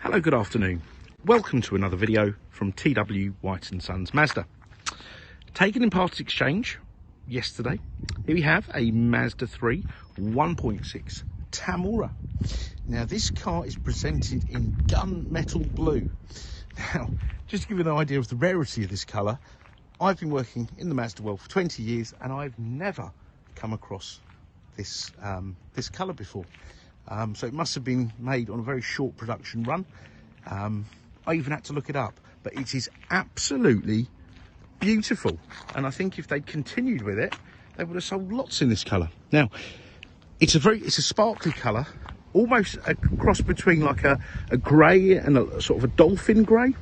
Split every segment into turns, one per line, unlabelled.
Hello, good afternoon. Welcome to another video from T.W White Sons Mazda. Taken in part exchange yesterday, here we have a Mazda 3 1.6 Tamura. Now this car is presented in gunmetal blue. Now, just to give you an idea of the rarity of this colour, I've been working in the Mazda world for 20 years and I've never come across this colour before. So it must have been made on a very short production run. I even had to look it up, but it is absolutely beautiful. And I think if they'd continued with it, they would have sold lots in this colour. Now, it's a sparkly colour, almost a cross between like a grey and a sort of a dolphin grey.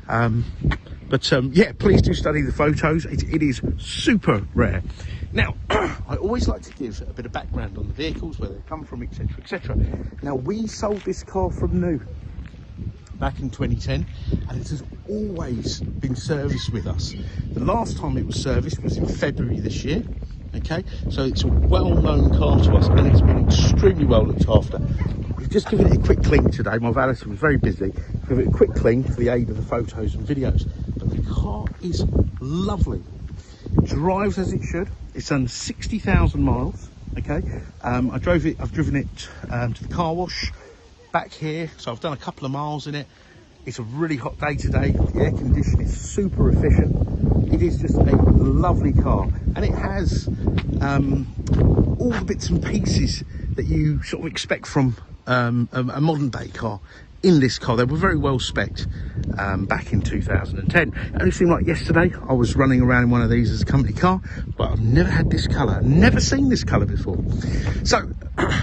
Yeah, please do study the photos. It is super rare. Now, I always like to give a bit of background on the vehicles, where they come from, etc, etc. Now, we sold this car from new back in 2010, and it has always been serviced with us. The last time it was serviced was in February this year. Okay, so it's a well-known car to us, and it's been extremely well looked after. We've just given it a quick clean today. My valet was very busy. Give it a quick clean for the aid of the photos and videos. But the car is lovely. It drives as it should. It's done 60,000 miles. Okay, I've driven it to the car wash back here, so I've done a couple of miles in it. It's a really hot day today. The air conditioning is super efficient. It is just a lovely car, and it has all the bits and pieces that you sort of expect from a modern day car. In this car, they were very well spec'd back in 2010. It only seemed like yesterday I was running around in one of these as a company car, but I've never had this colour, never seen this colour before. So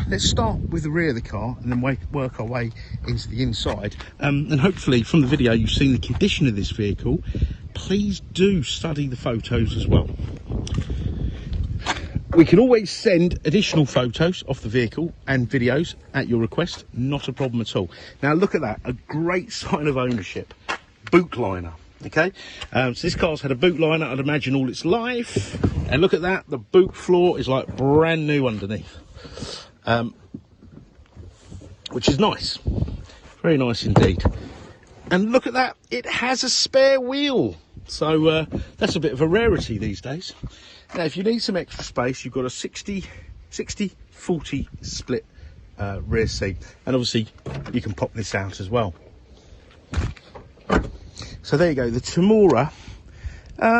let's start with the rear of the car and then work our way into the inside. And hopefully from the video you've seen the condition of this vehicle. Please do study the photos as well. We can always send additional photos of the vehicle and videos at your request, not a problem at all. Now look at that, a great sign of ownership, boot liner, okay? So this car's had a boot liner, I'd imagine, all its life. And look at that, the boot floor is like brand new underneath, which is nice, very nice indeed. And look at that, it has a spare wheel. So that's a bit of a rarity these days. Now, if you need some extra space, you've got a 60-40 split rear seat. And obviously, you can pop this out as well. So there you go, the Tamura,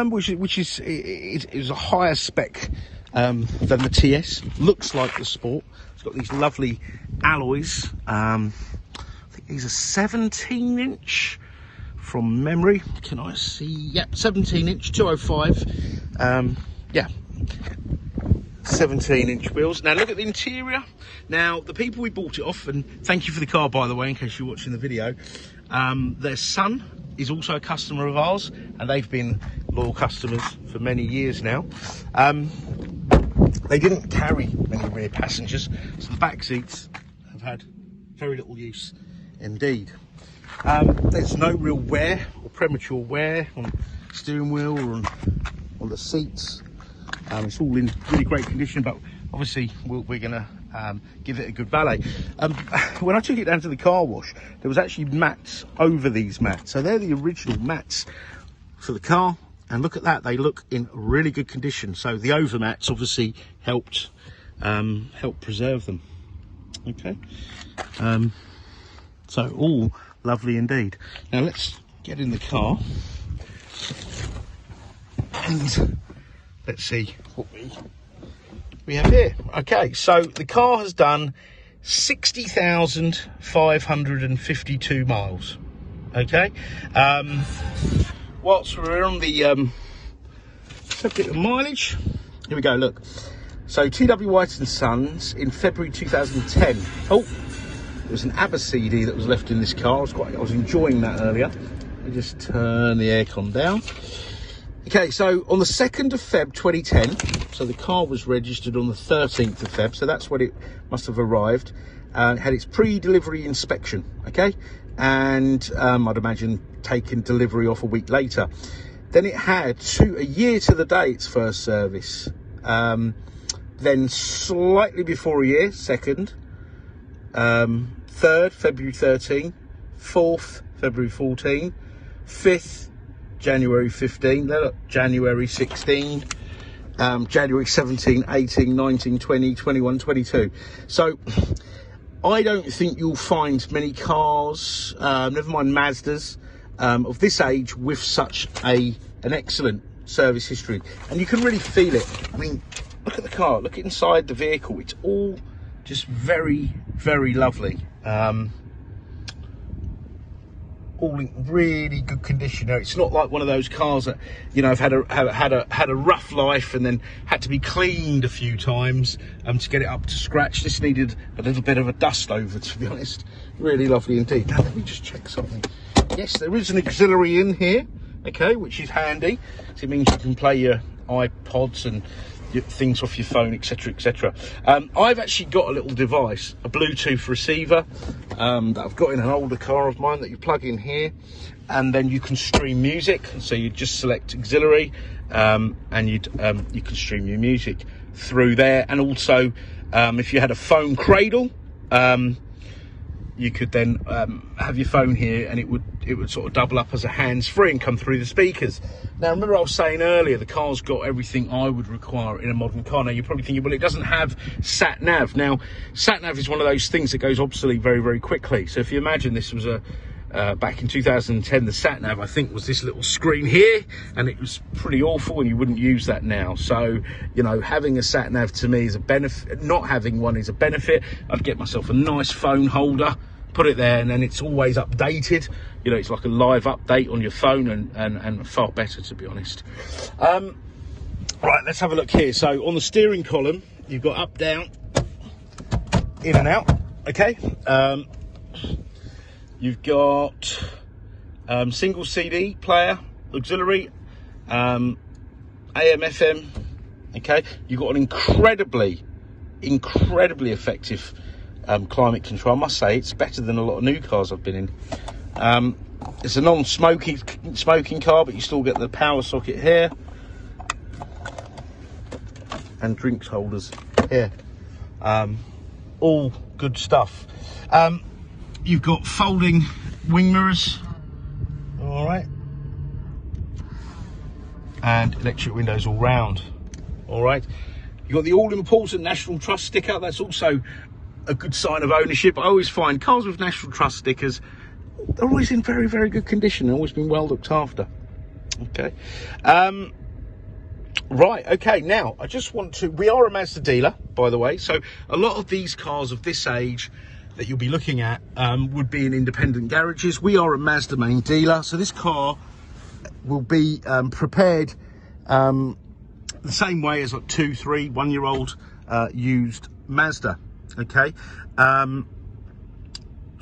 which is a higher spec than the TS. Looks like the Sport. It's got these lovely alloys. I think these are 17-inch. From memory, can I see? Yep, 17-inch, 205. Yeah, 17-inch wheels. Now look at the interior. Now the people we bought it off, and thank you for the car, by the way, in case you're watching the video. Their son is also a customer of ours, and they've been loyal customers for many years now. They didn't carry many rear passengers, so the back seats have had very little use indeed. There's no real wear or premature wear on the steering wheel or on the seats. It's all in really great condition, but obviously we're going to give it a good valet. When I took it down to the car wash, there was actually mats over these mats. So they're the original mats for the car. And look at that, they look in really good condition. So the over mats obviously helped preserve them. Okay. So all lovely indeed. Now let's get in the car and let's see what we have here. Okay, so the car has done 60,552 miles. Okay, whilst we're on the subject of mileage, here we go. Look, so T.W White Sons in February 2010. Oh, there was an ABBA CD that was left in this car. I was enjoying that earlier. Let me just turn the aircon down. Okay, so on the 2nd of Feb 2010, so the car was registered on the 13th of Feb, so that's when it must have arrived. It had its pre-delivery inspection, okay? And I'd imagine taken delivery off a week later. Then it had a year to the day its first service. Then slightly before a year, second. 3rd, February 13, 4th, February 14, 5th, January 15, look, January 16, January 17, 18, 19, 20, 21, 22. So I don't think you'll find many cars, never mind Mazdas, of this age with such an excellent service history. And you can really feel it. I mean, look at the car, look inside the vehicle. It's all just very, very lovely. All in really good condition. It's not like one of those cars that, you know, have had a rough life and then had to be cleaned a few times to get it up to scratch. This needed a little bit of a dust over, to be honest. Really lovely indeed. Now let me just check something. Yes, there is an auxiliary in here, okay, which is handy. So it means you can play your iPods and things off your phone, etc, etc. I've actually got a little device, a Bluetooth receiver, that I've got in an older car of mine that you plug in here, and then you can stream music. So you just select auxiliary, and you can stream your music through there. And also, if you had a phone cradle, you could then have your phone here, and it would sort of double up as a hands-free and come through the speakers. Now, remember I was saying earlier, the car's got everything I would require in a modern car. Now, you're probably thinking, well, it doesn't have sat-nav. Now, sat-nav is one of those things that goes obsolete very, very quickly. So if you imagine this was back in 2010, the sat-nav, I think, was this little screen here, and it was pretty awful, and you wouldn't use that now. So, you know, having a sat-nav to me is a benefit. Not having one is a benefit. I'd get myself a nice phone holder, put it there, and then it's always updated. You know, it's like a live update on your phone, and far better, to be honest. Right, let's have a look here. So on the steering column, you've got up, down, in and out, okay? You've got single CD player, auxiliary, AM, FM, okay? You've got an incredibly effective climate control. I must say, it's better than a lot of new cars I've been in. It's a non-smoking car, but you still get the power socket here and drinks holders here. All good stuff. You've got folding wing mirrors, all right, and electric windows all round, all right. You've got the all-important National Trust sticker. That's also a good sign of ownership. I always find cars with National Trust stickers, they're always in very, very good condition. They've always been well looked after. Okay. Right, okay, now I just want to, we are a Mazda dealer, by the way, so a lot of these cars of this age that you'll be looking at would be in independent garages. We are a Mazda main dealer, so this car will be prepared the same way as like 2, 3, 1 year old used Mazda. Okay,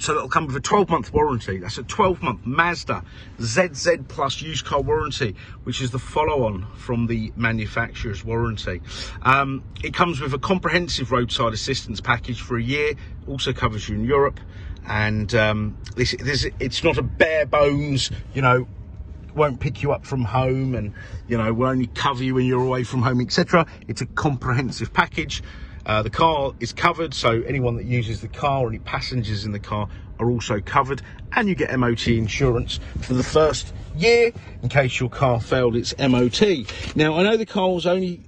so that'll come with a 12-month warranty. That's a 12-month Mazda ZZ Plus used car warranty, which is the follow-on from the manufacturer's warranty. It comes with a comprehensive roadside assistance package for a year, also covers you in Europe, and it's not a bare bones, you know, won't pick you up from home and, you know, will only cover you when you're away from home, etc. It's a comprehensive package. The car is covered, so anyone that uses the car, any passengers in the car are also covered, and you get MOT insurance for the first year in case your car failed its MOT. Now, I know the car was only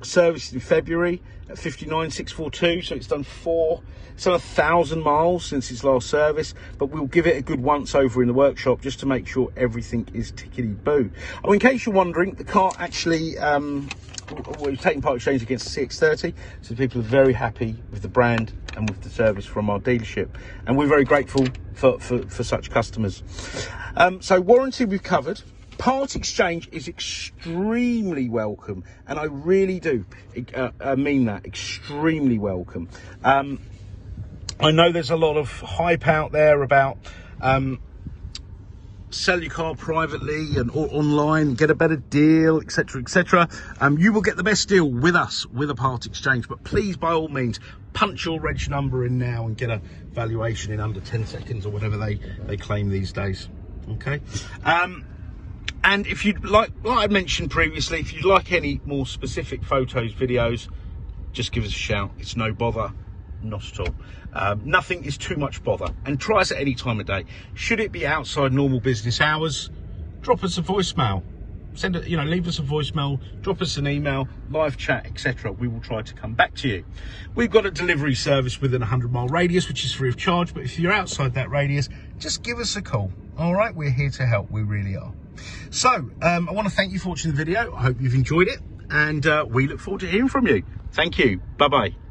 serviced in February at 59,642, so it's done 1,000 miles since its last service, but we'll give it a good once over in the workshop just to make sure everything is tickety-boo. Oh, in case you're wondering, the car actually we're taking part exchange against the CX-30, so people are very happy with the brand and with the service from our dealership, and we're very grateful for such customers. So warranty we've covered. Part exchange is extremely welcome, and I really do mean that, extremely welcome. I know there's a lot of hype out there about sell your car privately and or online, get a better deal, etc, etc. You will get the best deal with us with a part exchange, but please, by all means, punch your reg number in now and get a valuation in under 10 seconds or whatever they claim these days. Okay. And if you'd like I mentioned previously, if you'd like any more specific photos, videos, just give us a shout. It's no bother. not at all. Nothing is too much bother, and try us at any time of day. Should it be outside normal business hours, drop us a voicemail. Send it, leave us a voicemail, drop us an email, live chat, etc. We will try to come back to you. We've got a delivery service within a 100-mile radius, which is free of charge. But if you're outside that radius, just give us a call. All right, we're here to help. We really are. So I want to thank you for watching the video. I hope you've enjoyed it, and we look forward to hearing from you. Thank you. Bye bye.